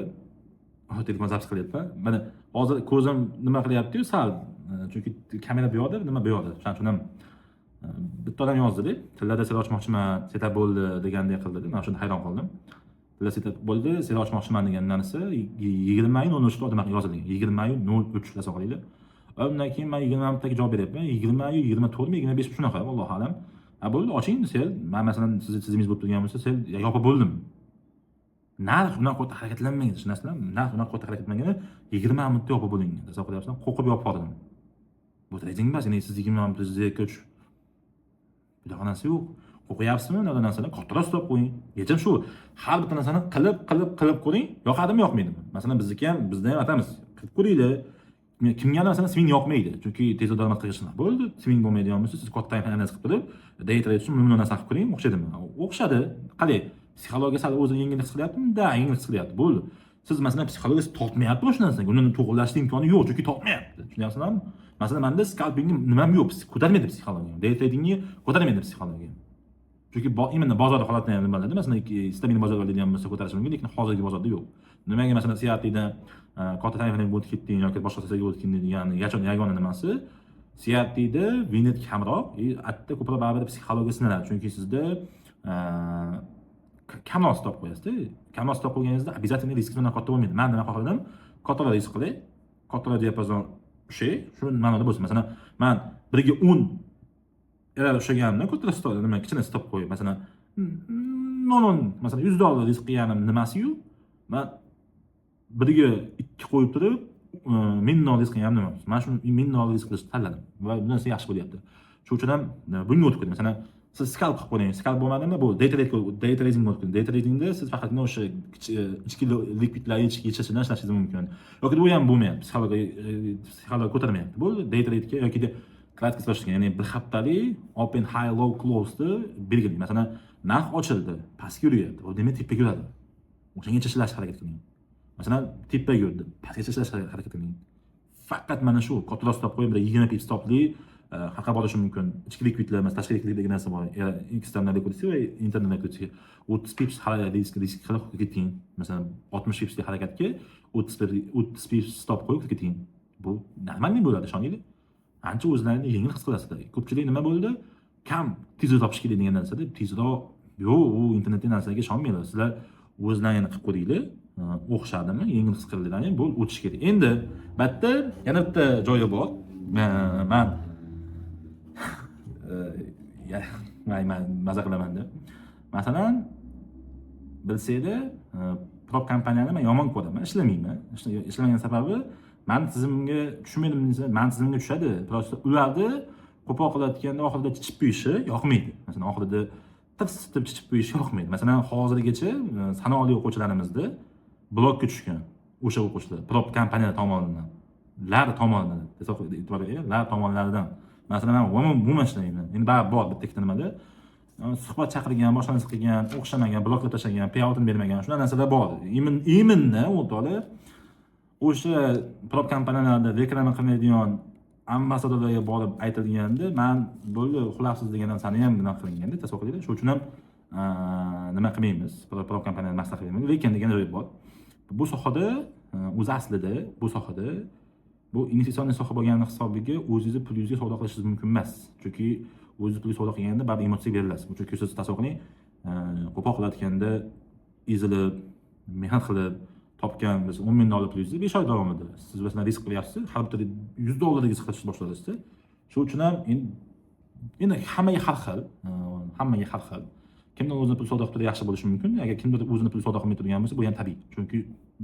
telefon zapis qilyapman. Mana hozir ko'zim nima qilyapti-yu, sal. Chunki kamera bu yoqda, nima bu yoqda. Shuning uchun ham bitta odam yozdi-da, tillarda sel ochmoqchiman, setup bo'ldi degandek qildi. Men shundan hayron qoldim. Tilda setup bo'ldi, sel ochmoqchiman degan narsa 20.03 da yozilgan. 20.03 desa qo'yinglar. Undan keyin men 20 minutdagi javob beryapman. 20.24mi, 25 shunaqa, Alloh alam. Bo'ldi, oching sel. Men masalan sizingiz bo'lib turgan bo'lsa, sel yopib bo'ldim. Narx unaqa qattiq harakatlanmagan, tushunasizlarmi? Narx unaqa qattiq harakatlanmaganda 20 minutda yopib bo'lingan. Desa qo'yapsizlar, qo'rqib yopib qoldim. Bu trading emas, ya'ni siz 20 minutda zerkoch bunaqa narsa yo'q. O'qiyapsizmi? Nada narsalar kattaroq stop qo'ying. Yechim shu. Har bir narsani qilib ko'ring. Yoqadimi, yoqmaydimi? Masalan, bizda ham aytamiz. Qilib ko'ringlar. Kimga narsani swing yoqmaydi. Chunki tez daromad qilishni. Bo'ldi, swing bo'lmaydigan bo'lsa, siz katta time analiz qilib turib, day trade uchun buni narsa qilib ko'ring, o'xshadimi? O'xshadi. Qalay, psixologiya sal o'zini yengil his qilyaptimi? Da, yengil his qilyapti. Bo'ldi. Siz masalan psixologiyasi tortmayapti o'sha narsani. Uni to'g'rilashning imkoni yo'q, chunki tortmayapti. Tushunyapsizlarmi? Masalan, menda scalpingni nimam yo'q, ko'tarmaydi psixologiya. Day tradingni ko'tarmaydi psixologiya. Chunki imенно bozorda holatni ham biladi. Masalan, stabil bozorda deydigan bo'lsa ko'tarish mumkin, lekin hozirgi bozorda yo'q. Nimaga masalan CRT'dan katta time frame bo'lib ketding yoki boshqa narsaga o'tib ketding degan yagona nimasi CRT'da vinet kamroq, atda ko'proq baribir psixologiya sinaladi. Chunki sizda kamroq stop qo'yasiz-da. Kamroq stop qo'yganingizda обязательно risk bilan katta bo'lmaydi. Men nima xohladim? Kattaroq risk qilay, kattaroq diapazon shu ma'noda bo'lsin. Masalan, men 1 ga 10 erlar ushlaganimda katta stop, nima kichkina stop qo'yib, masalan, masalan $100 risk qilganim nimasi-yu, men 1 ga 2 qo'yib turib, $1000 risk qilganim nima? Men shu $1000 risk qilishni tanladim va bu narsa yaxshi bo'lyapti. Shuning uchun ham bunga o'tib ketdim. Masalan, siz scalp qilib qo'ying. Scalp bo'lmadimi? Bu day trading o'tib. Day tradingda siz faqatgina o'sha ichki likvidlar yechishini ishlashingiz mumkin. Yoki bu ham bo'lmayapti. Psixologiya ko'tarmayapti. Bo'ldi, day trade'ga yoki kratkosrochniy, ya'ni bir haftalik open high low close'ni belgilang. Masalan, narx ochildi, pastga yurayapti. Bu demak tepaga yuradi. O'shanga ishlashga harakat qiling. Masalan, tepda yurdi, pastgacha ishlashga harakat qiling. Faqat mana shu katta stop qo'yib, 20 pip stopli haqqa bo'lishi mumkin. Ichki likvidlar emas, tashqi likvid degan narsa bor. Eksternal likvidity va internal likvidity. 30 pips risk qilib keting. Masalan, 60 pipsli harakatga 30 pips stop qo'yib keting. Bu normalniy bo'ladi, ishoninglar. Ancha o'zlarini yengil his qilasizlar. Ko'pchilik nima bo'ldi? Kam tezroq topish kerak degan narsada tezroq yo'q, u internetdagi narsalarga ishonmanglar. Sizlar o'zlaringni qilib ko'ringlar. O'xshadimi? Yengil his qilinglar, bu o'tish kerak. Endi bitta yana bitta joyi bor. Men maza qilaman-da. Masalan, bilsanglar, prop kompaniyani men yomon ko'raman, ishlamayman. Ishlamagan sababi men tizimga tushmaydim desa, men tizimga tushadi. Prosta ularni qo'pol qilayotganda oxirida chichib qo'yishi yoqmaydi. Masalan, oxirida tips chichib qo'yishi yoqmaydi. Masalan, hozirgacha sanoqli o'quvchilarimizda blokka tushgan o'sha o'quvchilar prop kompaniyalar tomonidan, lar tomonlaridan. Masalan, men umuman ishlamayman. Endi baribir bor bitta ikkita nimada suhbat chaqirgan, boshqa narsa qilgan, o'xshamagan, bloklab tashlagan, payoutini bermagan, shunday narsalar bor. Iminni o'rtoqlar o'sha prop kompaniyalarda reklama qilmaydigan ambasadorlarga borib aytilganda, men bo'ldi xulaqsiz degan narsani ham nima qilinganda, tasavvur qiling. Shuning uchun ham nima qilmaymiz, prop kompaniyani maslahat qilmaymiz. Lekin degan joy bor. Bu sohada o'zi aslida bu investitsion soha bo'lgani hisobiga o'zingizni pulingizga savdo qilishingiz mumkin emas. Chunki o'zingiz pulga savdo qilganda baribir emotsiya berilasiz. Chunki siz tasavvur qiling, qo'pol qilayotganda ezilib, mehnat qilib topgan biz $10,000 pulingizni 5 oy davomida siz masalan risk qilyapsiz, har bitta $100 risk qilishni boshladingiz. Shuning uchun ham endi hammaga har xil. Kimning o'zini pul savdo qilib turib yaxshi bo'lishi mumkin. Agar kimdir o'zini pul savdo qilmay turgan bo'lsa, bu ham tabiiy. Chunki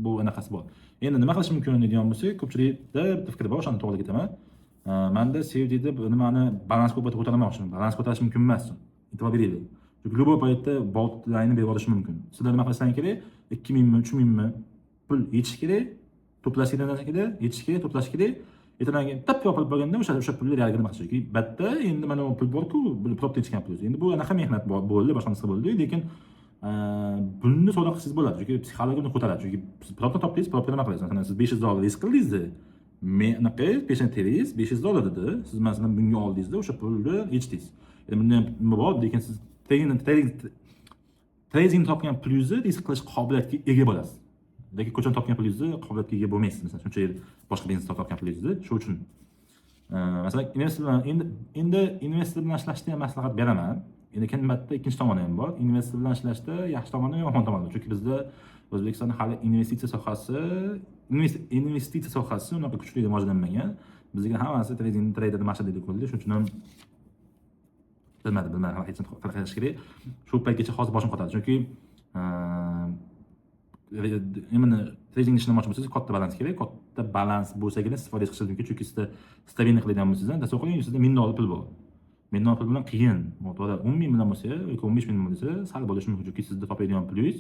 bu anaqasi bor. Endi nima qilish mumkin degan bo'lsak, ko'pchilikda bitta fikr bor, o'shani to'g'ri ketaman. Menda sevdida nimani balans ko'tarmoqchiman. Balans ko'tarish mumkin emas. E'tibor beringlar. Chunki любой paytda boltlarni berib olish mumkin. Sizlar nima qilishinglar kerak? 2000 mi, 3000 mi pul yetish kerak, to'plash kerak, yetish kerak, to'plash kerak. Ertadan tap yopilib bo'lganda o'sha pulni realga nima qilish kerak? Batta endi mana bu pul bor-ku, bu prop tekshgan pul. Endi bu anaqa mehnat bo'ldi, boshqa narsa bo'ldi, lekin bunni savdo qilsangiz bo'ladi. Chunki psixologiyani ko'taradi. Chunki siz propni topdingiz, propni nima qilasiz? Masalan, siz $500 risk qildingiz. Men anaqa patient teringiz $500 dedi. Siz masalan bunga oldingizda o'sha pulni yechdingiz. Endi bundan nima bor? Lekin siz trading topgan pulingizni risk qilish qobiliyatiga ega bo'lasiz. Lekin ko'chani topgan pulingizni qobiliyatga ega bo'lmaysiz. Masalan, shuncha yil boshqa biznesda topgan pulingizni, shu uchun. Masalan, investor bilan endi investor bilan ishlashda ham maslahat beraman. Endi kimbatda ikkinchi tomoni ham bor. Investor bilan ishlashda yaxshi tomoni va yomon tomoni bor. Chunki bizda O'zbekistonda hali investitsiya sohasi unaqa kuchli rivojlanmagan. Bizga hammasi trader mashhurlik qildi. Shuning uchun ham bilmadim hech qanaqa qilish kerak. Shu paytgacha hozir boshim qotadi. Chunki именно trading ishini qilmoqchi bo'lsangiz, katta balans kerak. Katta balans bo'lsagina siz foyda chiqishingiz mumkin. Chunki sizda stabilni qiladigan bo'lsangiz, tasavvur qiling, sizda $1000 pul bor. $1000 pul bilan qiyin. O'rtada 10,000 bilan bo'lsa yoki 15,000 bilan bo'lsa, sal bo'lishi mumkin. Chunki sizda topadigan pulingiz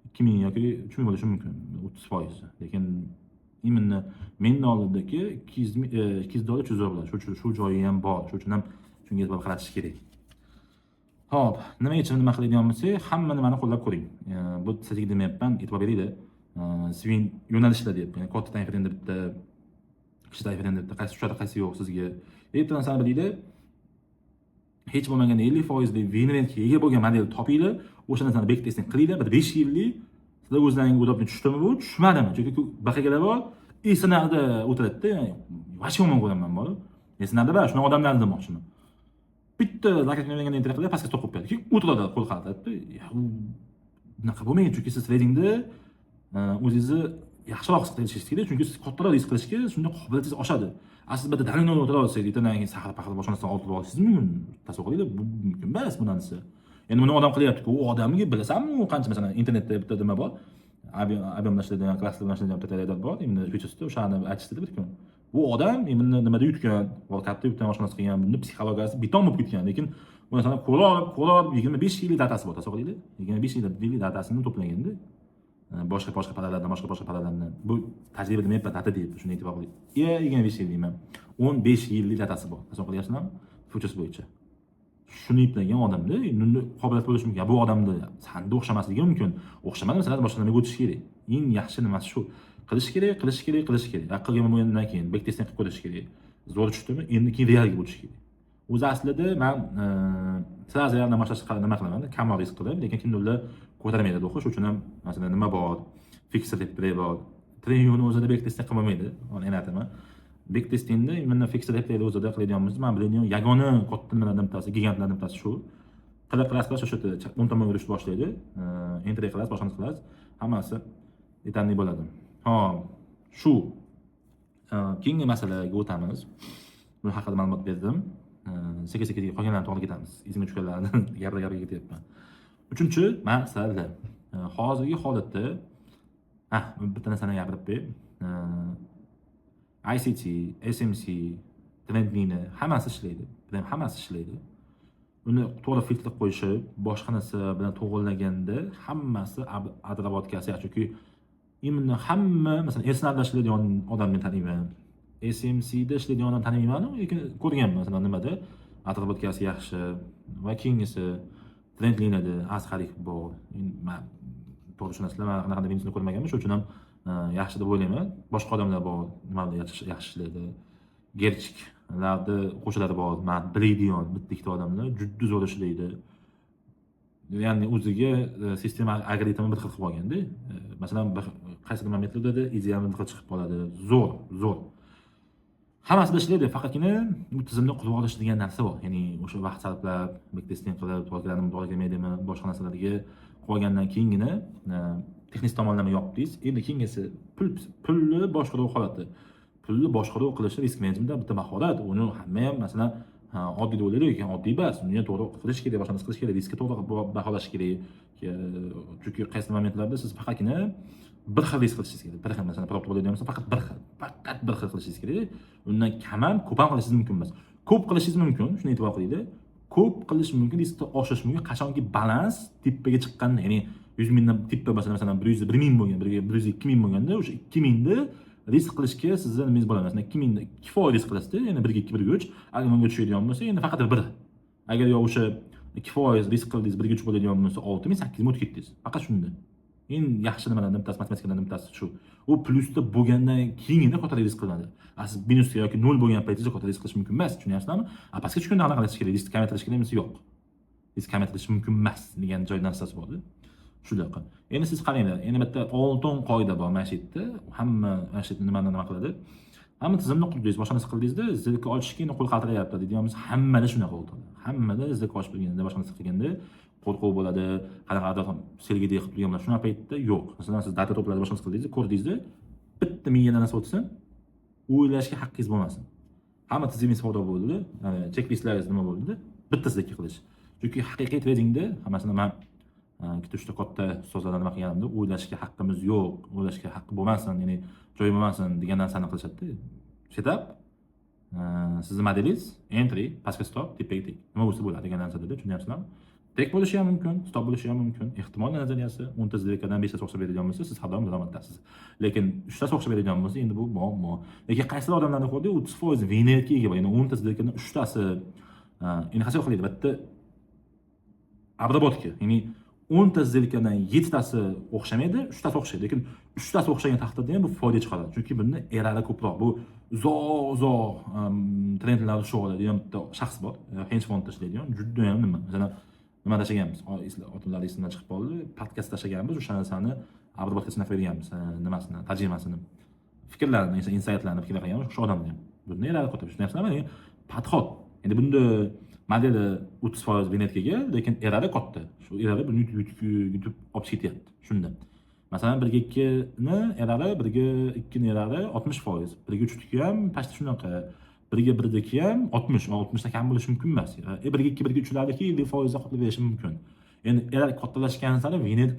2000 yoki 3000 bo'lishi mumkin, 30%. Lekin именно $1000dagi $200 $300 bo'ladi. Shu joyi ham bor. Shuning uchun ham shunga e'tibor qaratish kerak. Xo'p, nima qiladigan bo'lsak, hamma nimani qo'llab ko'ring. Bu strategik demayapman, e'tibor beringlar. Swing yo'nalishlar deyapman. Ya'ni katta tayinda bitta, kichik tayinda bitta, qaysi tushadi, qaysi yo'q sizga. Bitta narsani bilinglar. Hech bo'lmaganda 50% win rate'ga ega bo'lgan model topinglar, o'sha narsani backtesting qilinglar. Bir 5 yillik sizlar o'zlaringiz o'ylab tushdimi bu, tushmadimi? Chunki baqalar bor, sinarda o'tiradi-da, vash yomon ko'raman bor. Sinarda bor, shuna odamlarni demoqchiman. Bitta zakatlangan internet pastga to'qib qo'yadi. Keyin o'tiradi, qo'l qaltiradi. Bunaqa bo'lmaydi, chunki siz tradingda o'zingizni yaxshiroq his qilishingiz kerak, chunki siz kattaroq risk qilishga shunday qobiliyatingiz oshadi. Siz bitta dalini o'tira olsangiz, ertadan keyin sahar-pahar boshqa narsani olib olishingiz mumkin. Tasavvur qilinglar, bu mumkin emas bu narsa. Endi buni odam qilyapti-ku, u odamga bilasanmi, u qancha masalan internetda bitta nima bor? Aviomashinadan, klasslardan bitta trader bor, endi Twitterda o'shani aytishdi bir kun. Bu odam endi nimada yutgan, volkatda yutgan, boshqa narsa qilgan, buni psixologiyasi beton bo'lib ketgan, lekin bu narsani qo'lab 25 yillik datasi bor, tasavvur qilinglar. 25 yillik datasini to'plaganda boshqa paralardan bu tajriba demayapman, data deyapti, shuni e'tibor qiling. 25 yil deyman. 15 yillik datasi bor. Tasavvur qilyapsizlarmi? Futures bo'yicha. shuni eplagan odamda endi qobiliyat bo'lishi mumkin. Bu odamda sanda o'xshamasligi mumkin. O'xshamadi masalan boshqa nimaga o'tish kerak. Eng yaxshi nimasi shu. Qilish kerak. Qilgan bo'lgandan keyin bek testni qilib ko'rish kerak. Zo'r tushdimi? Endi keyin realga o'tish kerak. O'zi aslida men sraz realdan boshlashga nima qilaman? Kamroq risk qilib, lekin kimdirlar ko'tarmaydi o'qish uchun ham masalan nima bor? Fixer deb bor. Treyni o'zida bek testni qilmaydi. Uni aytaman. Bek testingda mana fixer deb o'zida qiladiganimiz, men biladigan yagona katta nimalardan bittasi, gigantlardan bittasi shu. Qilasiz o'sha o'ng tomon yurishni boshlaydi. Enter qilasiz, boshqani qilasiz. Hammasi yetarli bo'ladi. Shu keyingi masalaga o'tamiz. Bu haqida ma'lumot berdim. Sekin-sekin qolganlarni to'g'ri ketamiz. Izimga tushganlarni gapirib ketyapman. 3-chi masala. Hozirgi holatda bitta narsani gapirib ber. ICT, SMC, Trendline hammasi ishlaydi. Hammasi ishlaydi. Uni to'g'ri filtr qilib qo'yishib, boshqa narsa bilan to'g'irlaganda hammasi adrobotkasi, chunki imенно hamma masalan esnafda ishlaydigan odamni taniyman. SMC da ishlaydigan odamni taniyman, lekin ko'rganman masalan nimada adrobotkasi yaxshi va keyingisi Trendline'da asqarik bor. Men to'g'ri tushunasizlar, men qanaqadir videosini ko'rmaganman, shuning uchun ham yaxshi deb o'ylayman. Boshqa odamlar bor, nimada yaxshi ishlaydi. Gerchiklarda qo'shiladi bor. Men biladigan bitta ikkita odamlar juda zo'r ishlaydi. Ya'ni o'ziga sistema algoritmini bir xil qilib olganda, masalan qaysidir momentlarda idealni bir xil chiqib qoladi. Zo'r. Hammasida ishlaydi, faqatgina bu tizimni qurib olish degan narsa bor. Ya'ni o'sha vaqt sarflab, backtesting qilib, to'g'rilanadimi, kelmaydimi, boshqa narsalarga qo'ygandan keyingina texnik tomonlama yopdingiz. Endi keyingisi pulni boshqaruv holati. Pulni boshqaruv qilishda risk menejmentda bitta mahorat. Uni hamma ham masalan oddiy deb o'ylaydi, lekin oddiy emas. Uni to'g'ri qilish kerak, boshqa narsa qilish kerak, riskni to'g'ri baholash kerak. Chunki qaysi momentlarda siz faqatgina bir xil risk qilishingiz kerak. Bir xil masalan prop bo'ladigan bo'lsa faqat bir xil qilishingiz kerak. Undan kam ham, ko'p ham qilishingiz mumkin emas. Ko'p qilishingiz mumkin, shuni e'tibor qiling. Ko'p qilish mumkin, riskni oshirish mumkin. Qachonki balans tippaga chiqqanda, ya'ni 100 mingdan tippa masalan 100 1000 bo'lgan, 100 2000 bo'lganda o'sha 2000 da risk qilishga sizni nimangiz bo'ladi. Masalan 2000 da kifoya risk qilasizda, ya'ni 1 2 1 3, agar unga tushadigan bo'lsa, endi faqat bir. Agar yo o'sha kifoya risk qildingiz 1 3 bo'ladigan bo'lsa 6000 8000 o'tib ketdingiz. Faqat shunda. Eng yaxshi nimalardan bittasi matematikadan bittasi shu. U plyusda bo'lgandan keyingina katta risk qilinadi. Siz minusda yoki 0 bo'lgan paytingizda katta risk qilish mumkin emas, tushunyapsizlarmi? Pastga tushganda anaqa qilish kerak, risk kamaytirish kerak emas, yo'q. Risk kamaytirish mumkin emas degan joy narsasi bor. Shunaqa. Endi siz qaranglar, endi bitta oltin qoida bor mana shu yerda. Hamma mana shu yerda nima qiladi? Hamma tizimni qurdingiz, boshqa narsa qildingizda, zilka ochishga qo'l qaltirayapti deyapmiz. Hammada shunaqa bo'ldi. Hammada zilka ochib turganda, boshqa narsa qilganda qo'rquv bo'ladi, qanaqadir selgidek qilib turgan. Shuna paytda yo'q. Masalan, siz data to'pladi, boshqa narsa qildingiz, ko'rdingizda, bitta miyadan narsa o'tsin, o'ylashga haqqingiz bo'lmasin. Hamma tizimingiz savdo bo'ldi, checklistlaringiz nima bo'ldi? Bittasida qilish. Chunki haqiqiy tradingda, masalan, men ikkita katta ustozlardan nima qilganimda, o'ylashga haqqimiz yo'q, o'ylashga haqqi bo'lmasin, ya'ni joy bo'lmasin degan narsani qilishadi. Setup, sizning modelingiz, entry, pastga stop, tepaga tek. Nima bo'lsa bo'ladi degan narsada, tushunyapsizlarmi? Tek bo'lishi ham mumkin, stop bo'lishi ham mumkin. Ehtimol nazariyasi 10 ta zilkadan 5 ta o'xshab beradigan bo'lsa, siz har doim daromaddasiz. Lekin 3 ta o'xshab beradigan bo'lsa, endi bu muammo. Lekin qaysidir odamlarni ko'rdik, 30% venerga ega, ya'ni 10 ta zilkadan 3 tasi endi hasab qilaydi, bitta обработка, ya'ni 10 ta zilkadan 7 tasi o'xshamaydi, 3 tasi o'xshaydi. Lekin 3 tasi o'xshagan taqdirda ham bu foyda chiqaradi. Chunki bunda erari ko'proq. Bu uzoq trendlar shug'ullanadigan bitta shaxs bor. Hedge fondda ishlaydigan, juda ham nima. Masalan, nima tashlaganmiz? Otillar esimdan chiqib qoldi. Podkast tashlaganmiz, o'sha narsani обработкасini berganmiz, nimasini, tarjimasini. Fikrlarni, insightlarni fikr qilganmiz, o'sha odamni ham. Bunda erari ko'p. Tushunayapsizlarmi? Podxod. Endi bunda modeli 30% venetkaga, lekin erari katta. Shu erari buni yutib olib ketyapti. Shunda. Masalan, 1 2 ni erari, 1 2 ni erari 60%. 1 3 ham pastda shunaqa. 1 1 ham 60, 60 dan kam bo'lishi mumkin emas. 1 2 1 3'lardagi 50% da qoplab berishi mumkin. Endi erari kattalashgan sari venet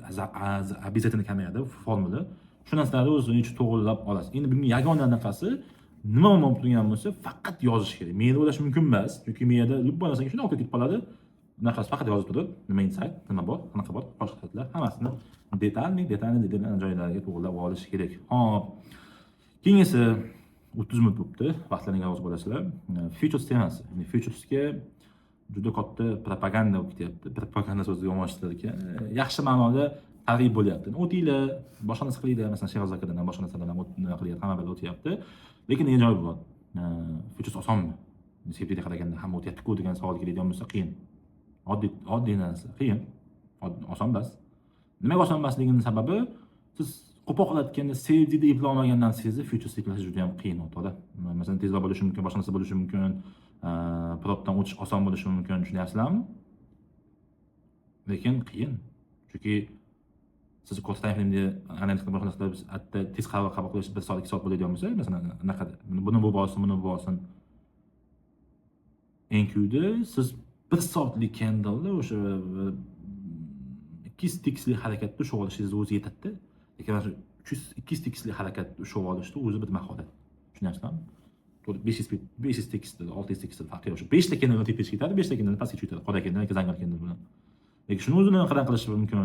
обязательно kamayadi formula. Shu narsalarni o'zini ichi to'g'rilab olasiz. Endi bunga yagona anaqasi nima bo'lib turgan bo'lsa, faqat yozish kerak. Miyada o'ylash mumkin emas, chunki miyada lubba narsaga shunday ketib qoladi. Bunaqasi faqat yozib turib, nima insight, nima bor, qanaqa bor, boshqalar hammasini detalli joylariga to'g'rilab olish kerak. Xo'p. Keyingisi 30 minut bo'libdi. Vaqtlaringiz oz bo'lasizlar. Futures temasi. Ya'ni futuresga juda katta propaganda bo'lib ketyapti. Propaganda so'zi yomon ishlatadi ekan. Yaxshi ma'noda targ'ib bo'lyapti. O'tinglar, boshqa narsa qilinglar, masalan, Shehroz akadan boshqa narsalardan nima qilyapti, hamma birga o'tyapti. Lekin degan joyi bor. Futures osonmi? Sevdiga qaraganda hamma o'tyapti-ku degan savol keladigan bo'lsa, qiyin. Oddiy narsa, qiyin. Oson emas. Nimaga oson emasligining sababi, siz qo'poqlatganda sevdida eplolmagandan sizni futures eplash juda ham qiyin o'tadi. Masalan, tezroq bo'lishi mumkin, boshqa narsa bo'lishi mumkin, probdan o'tish oson bo'lishi mumkin, tushunyapsizlarmi? Lekin qiyin. Chunki siz cost time frame analiz qilib boshqa narsalar tez qaror qabul qilish 1 soat 2 soat bo'ladigan bo'lsa, masalan, anaqada buni bu bo'lsin, buni bu bo'lsin. Enqda siz 1 soatlik candle o'sha 2 tiksli harakatda ushlab olishingiz o'zi yetadi. Lekin mana shu 2 tiksli harakatda ushlab olishda o'zi bir mahorat. Tushunyapsizlarmi? 500 teksda, 600 teksda farqi yo'q. 5 ta candle tepishga ketadi, 5 ta candle pastga tushadi. Qora candle, zangar candle bilan. Lekin shuni o'zini qanday qilish mumkin,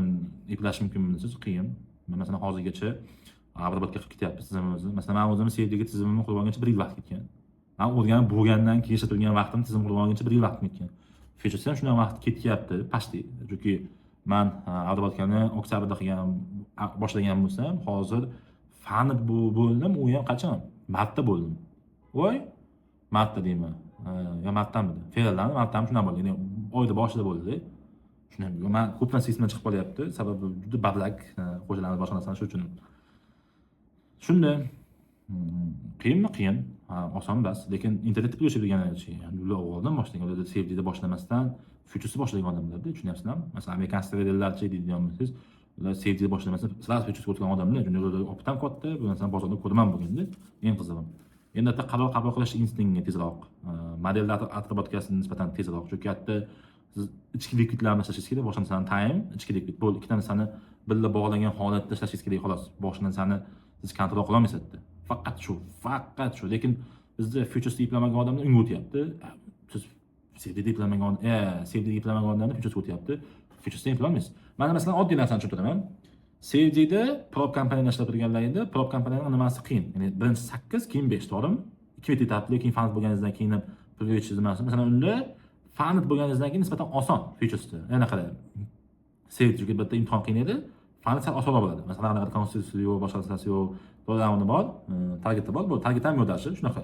eplash mumkinmi desiz, qiyin. Masalan, hozirgacha abrobotga qilib ketyapmiz tizimimizni. Masalan, men o'zim sevdagi tizimimni qurib olgancha 1 yil vaqt ketgan. Men o'rganib bo'lgandan keyin ishlatilgan vaqtim tizim qurib olgancha 1 yil vaqt ketgan. Futures ham shunday vaqt ketyapti, pashti. Chunki men abrobotgani oktyabrda qilgan, boshlagan bo'lsam, hozir fanit bo'ldim, u ham qachon? Martda bo'ldim. Voy, martda deyman. Yo martdamidi? Fevraldan, martdan shunday bo'ldi. Ya'ni oyda boshida bo'ldi. Shunday, men ko'p narsa esimdan chiqib qolyapti, sababi juda bablak qo'shilarimiz boshqa narsa shu uchun. Shunday qiyinmi? Qiyin. Oson emas, lekin internetda pul deganchi, ular oldin boshlagan, ular sevdida boshlamasdan futuresni boshlagan odamlarda, tushunyapsizlarmi? Masalan, amerikan traderlarchi deydigan bo'lsangiz, ular sevdida boshlamasdan sirasi futuresga o'tgan odamlar, ular optam katta, bu narsani bozorda ko'rman bo'lganda, eng qizig'i. Endi bitta qaror qabul qilish instinkti tezroq, modellar atrofotgasiga nisbatan tezroq, chunki hatto siz ichki likvidlarni ishlashingiz kerak, boshqa narsani time, ichki likvid, bu ikkita narsani birga bog'langan holatda ishlashingiz kerak xolos. Boshqa narsani siz kontrol qila olmaysiz. Faqat shu. Lekin bizda futures eplamagan odamlar unga o'tyapti. Siz sevdida eplamagan odamlar futures o'tyapti. Futuresni eplay olmaysiz. Mana masalan oddiy narsani tushuntiraman. Sevdida prop kompaniyani ishlab turganlarida prop kompaniyaning nimasi qiyin? Ya'ni birinchi 8, keyin 5, to'g'rimi? 2 metre etapli, keyin fanit bo'lganingizdan keyin privilege nimasi. Masalan, unda fanit bo'lganingizdan keyin nisbatan oson futuresda. Yana qarang. Sevdiga bitta imtihon qiyin edi. Fanit sal osonroq bo'ladi. Masalan, anaqa konstitutsiya yo'q, boshqa narsasi yo'q, to'g'ri bor, targetda bor, bu target ham yo'dashi, shunaqa.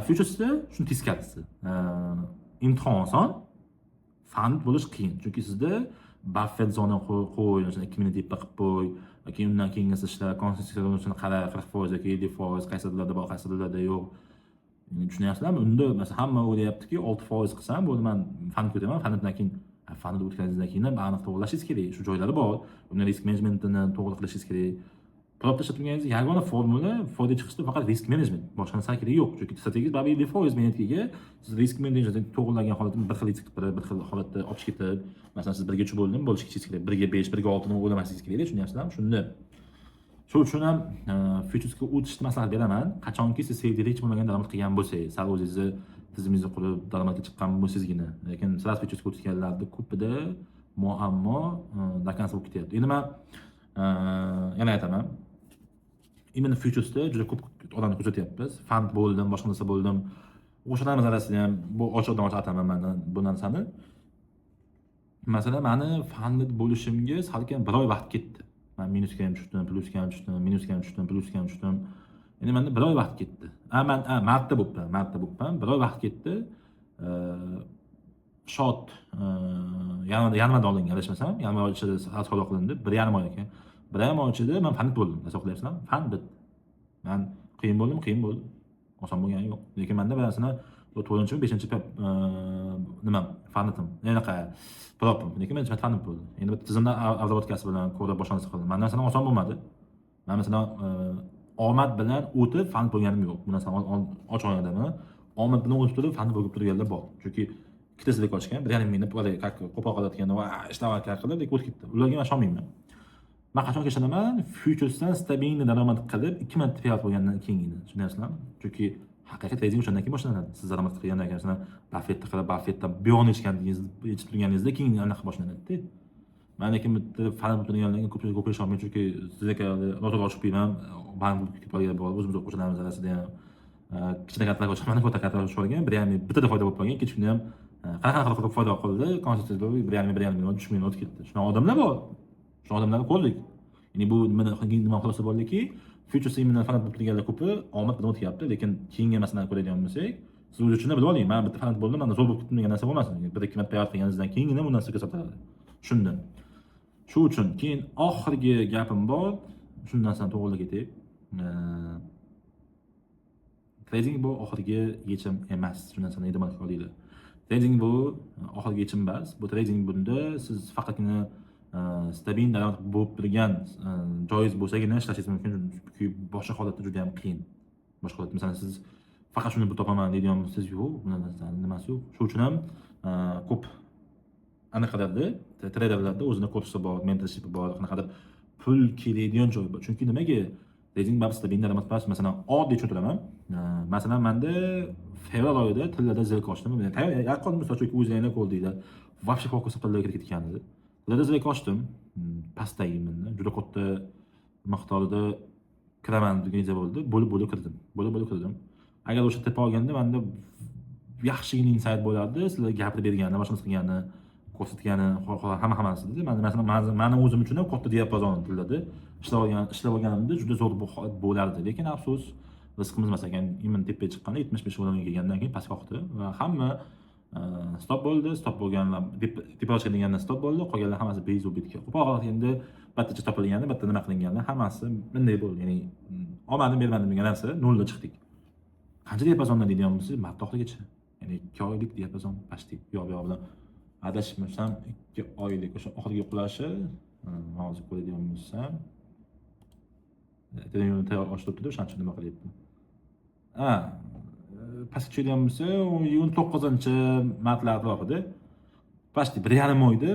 Futuresda shuni teskarisi. Imtihon oson, fanit bo'lish qiyin. Chunki sizda Buffett zona qo'y, masalan 2 minut deb qilib qo'y, keyin undan keyingi ishlar konstitutsiyaga qara 40% yoki 50% qaysilarda bor, qaysilarda yo'q. Endi tushunyapsizlarmi? Unda masalan hamma o'ylayaptiki 6% qilsam, bo'ldi men fanit ko'taman, fanitdan keyin fanit o'tkazganingizdan keyin ham aniq to'g'rilashingiz kerak. Shu joylari bor. Uni risk menejmentini to'g'ri qilishingiz kerak. Propda ishlatilganingiz yagona formula foyda chiqishda faqat risk menejment. Boshqa narsa kerak yo'q. Chunki strategik baribir defoiz menetkiga siz risk menejmentni to'g'rilagan holatda bir xil chiqib turib, bir xil holatda olib ketib, masalan siz 1 ga bo'ldim, bo'lishingiz kerak. 1 ga 5, 1 ga 6 ni o'ylamasligingiz kerak, tushunyapsizlarmi? Shunda shu uchun ham futuresga o'tishni maslahat beraman. Qachonki siz sevdida hech bo'lmagan daromad qilgan bo'lsangiz, sal o'zingizni tizimingizni qurib daromadga chiqqan bo'lsangizgina, lekin sirasi futuresga o'tganlarda ko'pida muammo dakans bo'lib ketyapti. Endi men yana aytaman. Imенно futuresda juda ko'p odamni kuzatyapmiz. Fund bo'ldim, boshqa narsa bo'ldim. O'shalarimiz orasida ham bu ochiqdan ochiq aytaman men bu narsani. Masalan, meni fund bo'lishimga salkam 1 oy vaqt ketdi. Men minusga ham tushdim, plusga ham tushdim, minusga ham tushdim, plusga ham tushdim. Endi menda 1 oy vaqt ketdi. Men martda bo'libman, 1 oy vaqt ketdi. Shot yanvarda olingan, adashmasam, yanvar ichida savdo qilindi, 1,5 oy ekan. 1,5 oy ichida men fanit bo'ldim, hisoblayapsizlarmi? Fanit. Men qiyin bo'ldi. Oson bo'lgani yo'q. Lekin menda bir narsani 4-chi, 5-chi nima fanitim. Anaqa propim. Lekin men fanit bo'ldi. Endi bu tizimdan avtomatikasi bilan ko'rib boshqa narsa qildim. Men narsani oson bo'lmadi. Men masalan omad bilan o'tib fanit bo'lganim yo'q. Bu narsani ochiq aytaman. Omad bilan o'tib turib fanit bo'lib turganlar bor. Chunki ikkitasi ochgan, 1,5 mingni qo'pol qilayotganda va ishtavaka qilib o'tib ketdi. Ularga men ishonmayman. Men qachonga ishonaman, futuresdan stabil daromad qilib 2 marta payot bo'lgandan keyin, tushunyapsizlarmi? Chunki haqiqiy trading o'shandan keyin boshlanadi. Siz daromad qilgandan keyin masalan Buffettni qilib, Buffettdan buyon yechib turganingizda keyin anaqa boshlanadi-da. Men lekin bitta fan turganlarga ko'p ishonmayman, chunki sizga noto'g'ri ochib qo'yman, bank ketib qolgan bor, o'zimiz qo'shnilarimiz orasida ham kichkina kartalar ochaman, katta kartalar ochib olgan, bir ham bitta foyda bo'lib qolgan, ikkinchi kunda ham qanaqa qilib foyda qildi, konsertda 1,5 million, 3 million o'tib ketdi. Shunaqa odamlar bor. Shunaqa odamlarni ko'rdik. Ya'ni bu nima xulosa bo'ldiki, Futures immunidan fanat bo'lib turganlar ko'pi omad bilan o'tyapti, lekin keyingi masalani ko'radigan bo'lsak, siz o'z uchun bilib oling, men bitta fanat bo'ldim, menda zo'r bo'lib ketdim degan narsa bo'lmasin. Bir ikki marta tayyor qilganingizdan keyingina bu narsa ko'rsatiladi. Shundan. Shu uchun keyin oxirgi gapim bor, shu narsani to'g'rilab ketay. Trading bu oxirgi yechim emas. Shu narsani e'tibor qilaylik. Trading bu oxirgi yechim emas. Bu trading bunda siz faqatgina stabil daromad bo'lib turgan joiz bo'lsagina ishlashingiz mumkin. Chunki boshqa holatda juda ham qiyin. Boshqa holatda masalan siz faqat shuni bir topaman deydigan bo'lsangiz, yo'q, bundan nimasi yo'q. Shuning uchun ham ko'p anaqalarda traderlarda o'zini kursi bor, mentorshipi bor, qanaqadir pul keladigan joy bor. Chunki nimaga trading babsida stabil daromad bas, masalan, oddiy tushuntiraman. Masalan, menda fevral oyida tillarda zilka ochdim. Yaqin misol uchun o'zingizlar ko'rdinglar. Вообще fokus tillarga kirib ketgan edi. Tillarda zilka ochdim. Pastdagiman, juda katta miqdorda kiraman degan idea bo'ldi. Bo'lib kirdim. Bo'lib kirdim. Agar o'sha tepa olganda menda yaxshigina insight bo'lardi. Sizlar gapirib berganini, boshqa narsa qilganini, ko'rsatgani, hammasi dedi. Meni o'zim uchun ham katta diapazon tillarda ishlab olganimda juda zo'r bo'lardi. Lekin afsus, rizqimiz emas ekan. Imin tepaga chiqqanda 75 o'rniga kelgandan keyin pastga oqdi va hamma stop bo'ldi. Stop bo'lganlar tepa ochgandan stop bo'ldi. Qolganlar hammasi base bo'lib ketgan. Qo'pol endi bittacha topilganda, bitta nima qilinganlar hammasi bunday bo'ldi. Ya'ni olmadim, bermadim degan narsa nolga chiqdik. Qancha diapazondan deydigan bo'lsangiz, marta oxirigacha. Ya'ni 2 oylik diapazon pastdi. Yo'q bilan adashmasam 2 oylik o'sha oxirgi qulashi, hozir ko'radigan bo'lsam, telefonni tayyor ochtiribdi, o'shancha nima qilyapti. Pastga tushadigan bo'lsa, 19-martlar atrofida pastdi 1,5 oyda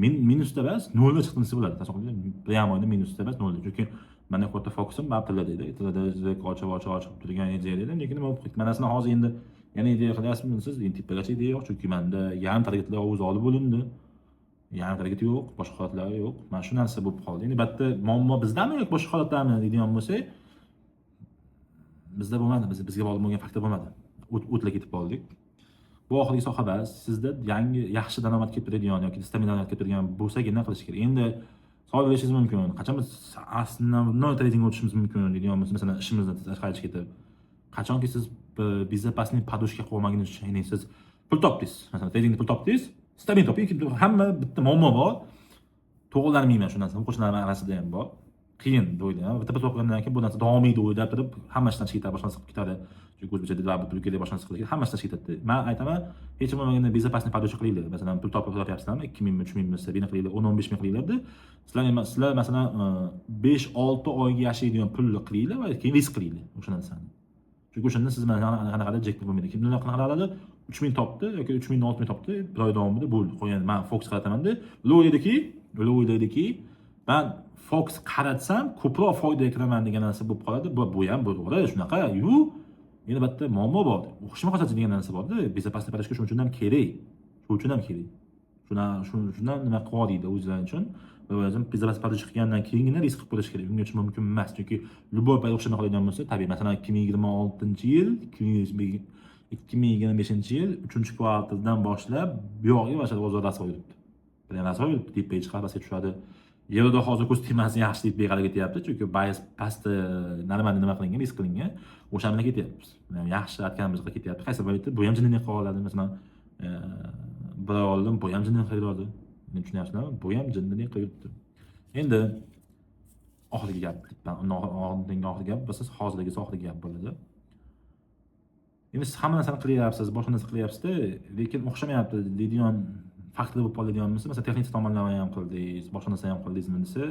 men minusda emas, nolga chiqdim desa bo'ladi. Tasavvur qiling, 1,5 oyda minusda emas, nolga. Chunki menda katta fokusim tillarda edi. Tillarda ochib turgan ideya edi. Lekin nima bo'lib ketdi? Manasini hozir endi yana ideya qilyapsizmi siz? Endi tipagacha ideya yo'q, chunki menda yarim targetlar o'zi olib bo'lindi. Yarim target yo'q, boshqa holatlar yo'q. Mana shu narsa bo'lib qoldi. Endi bitta muammo bizdami yoki boshqa holatdami deydigan bo'lsak, bizda bo'lmadi. Bizga bog'liq bo'lgan faktor bo'lmadi. O'tla ketib qoldik. Bu oxirgi soha emas. Sizda yangi yaxshi daromad kelib turadigan yoki stabil daromad kelib turadigan bo'lsagina qilish kerak. Endi savol berishingiz mumkin. Qachon biz основной trading o'tishimiz mumkin deydigan bo'lsa, masalan, ishimizni tashqariga ketib, qachonki siz безопасный подушка qo'ymagunizcha, ya'ni siz pul topdingiz. Masalan, tradingda pul topdingiz, stabil toping, hamma bitta muammo bor. To'g'rilanmayman shu narsa, o'quvchilarning arasida ham bor. Qiyin deydi. Bitta pul topgandan keyin bu narsa davomiydi o'ylab turib, hamma ishdan chiqib ketadi, boshqa narsa qilib ketadi. Chunki o'zbekcha deb pul kelib boshqa narsa qilib, hamma ishdan chiqib ketadi. Men aytaman, hech bo'lmaganda безопасный подушка qilinglar. Masalan, pul topyapsizlarmi? 2000 mi, 3000 mi, sabina qilinglar, 10-15 ming qilinglar-da. Sizlar masalan 5-6 oyga yashaydigan pulni qilinglar va keyin risk qilinglar o'sha narsani. Chunki o'shanda siz mana qanaqadir jackpot bo'lmaydi. Kimlar qanaqa qiladi? 3000 topdi yoki 3000 dan 6000 topdi, bir oy davomida bo'ldi. Qo'ygan men fokus qarataman-da. Ular o'ylaydiki, men fokus qaratsam ko'proq foydaga kiraman degan narsa bo'lib qoladi. Bu ham to'g'ri, shunaqa. Yana bitta muammo bor. O'qishni qo'shadi degan narsa bor-da. Безопасный подушка shuning uchun ham kerak. Shundan nima qiladi o'zlari uchun. O'zim безопасный подушка qilgandan keyingina risk qilib qo'yish kerak. Bunga uchun mumkin emas. Chunki любой pay o'xshama qiladigan bo'lsa, tabiiy. Masalan, 2026-yil, 2025-yil 3-kvartaldan boshlab bu yoqga boshlab bozor rasvo yuribdi. Bilan rasvo yuribdi, tepaga chiqadi, pastga tushadi. Yevroda hozir kurs teması yaxshi deb beqaror ketyapti, chunki bias pastda normalniy nima qilingan, risk qilingan, o'sha bilan ketyapmiz. Yaxshi aytganimizga ketyapti. Qaysi valyuta bu ham jinniy qoladi. Masalan, bir oldim, bu ham jinniy qiladi. Men tushunyapsizlarmi? Bu ham jinniy qilibdi. Endi oxirgi gap, oxirgi gap, siz hozirgi oxirgi gap bo'ladi. Endi siz hamma narsani qilyapsiz, boshqa narsa qilyapsiz-da, lekin o'xshamayapti deydigan faktlar bo'lib qoladigan bo'lsa, masalan, texnik tomonlama ham qildingiz, boshqa narsa ham qildingizmi desa,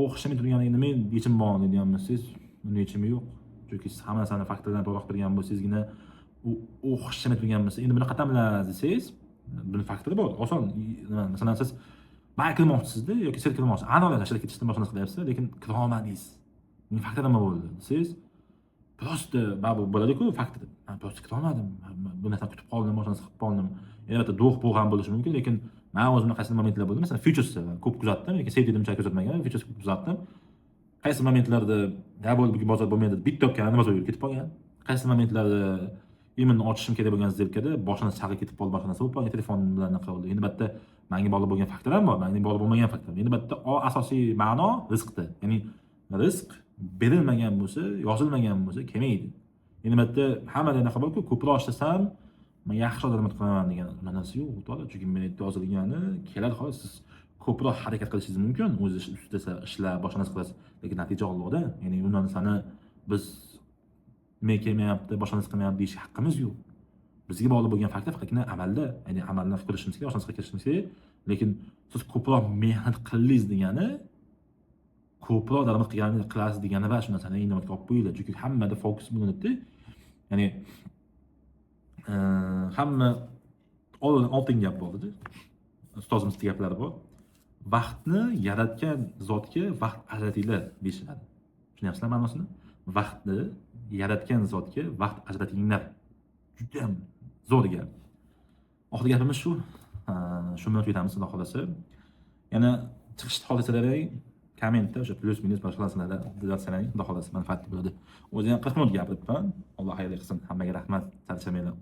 o'xshamay turganiga nima yechim bor deydigan bo'lsangiz, uni yechimi yo'q. Chunki siz hamma narsani faktlardan to'g'ri qilgan bo'lsangizgina o'xshamay turgan bo'lsa, endi buni qatdan bilasiz desangiz, buni faktori bor. Oson, masalan, siz bank kirmoqchisizda yoki sir kirmoqchisiz, aniq tashlab ketishdan boshqa narsa qilyapsiz, lekin kira olmadingiz. Buning faktori nima bo'ldi desangiz, prosta bo'ladi-ku faktor. Men prosta kira olmadim. Bu narsani kutib qoldim, boshqa narsa qilib qoldim. Albatta do'q ham bo'lishi mumkin, lekin men o'zimda qaysi momentlar bo'ldi. Masalan, futures ko'p kuzatdim, lekin sevdimcha kuzatmagan, futures ko'p kuzatdim. Qaysi momentlarda double bozor bo'lmaydi, bitta topgan, nima bo'lib ketib qolgan. Qaysi momentlarda imonni ochishim kerak bo'lgan zerkada boshini chag'i ketib qoldi, boshqa narsa bo'lib qolgan, telefon bilan anaqa bo'ldi. Endi bu yerda menga bog'liq bo'lgan faktor ham bor, menga bog'liq bo'lmagan faktor. Endi bu yerda asosiy ma'no rizqda. Ya'ni rizq berilmagan bo'lsa, yozilmagan bo'lsa kelmaydi. Endi bu yerda hammada anaqa borku, ko'proq ishlasam men yaxshi odamlar qilaman degan narsa yo'q, to'g'ri. Chunki men yozilgani keladi, xolos siz ko'proq harakat qilishingiz mumkin, o'zi ustida ishlar, boshqa narsa qilasiz, lekin natija Allohda. Ya'ni u narsani biz men kelmayapti, boshqa narsa qilmayapti deyish haqqimiz yo'q. Bizga bog'liq bo'lgan faktor faqatgina amalda, ya'ni amalni qilishimiz kerak, boshqa narsaga kirishimiz kerak. Lekin siz ko'proq mehnat qildingiz degani, ko'proq daromad qilasiz degani va shu narsani inobatga olib qo'yinglar. Chunki hammada fokus bo'linadi. Ya'ni hamma oltin gap bo'ldi. Ustozimizning gaplari bor. Vaqtni yaratgan zotga vaqt ajratinglar deyishadi. Tushunyapsizlar ma'nosini? Vaqtni yaratgan zotga vaqt ajratinglar. Juda ham zo'r gap. Oxirgi gapimiz shu. Shu bilan tugatamiz, xudo xolasa. Yana chiqishni xohlasalar, kommentda o'sha plus minus boshqa narsalarda yozsangiz, xudo xolasa manfaatli bo'ladi. O'zi ham 40 minut gapiribman. Alloh xayr qilsin. Hammaga rahmat. Charchamanglar.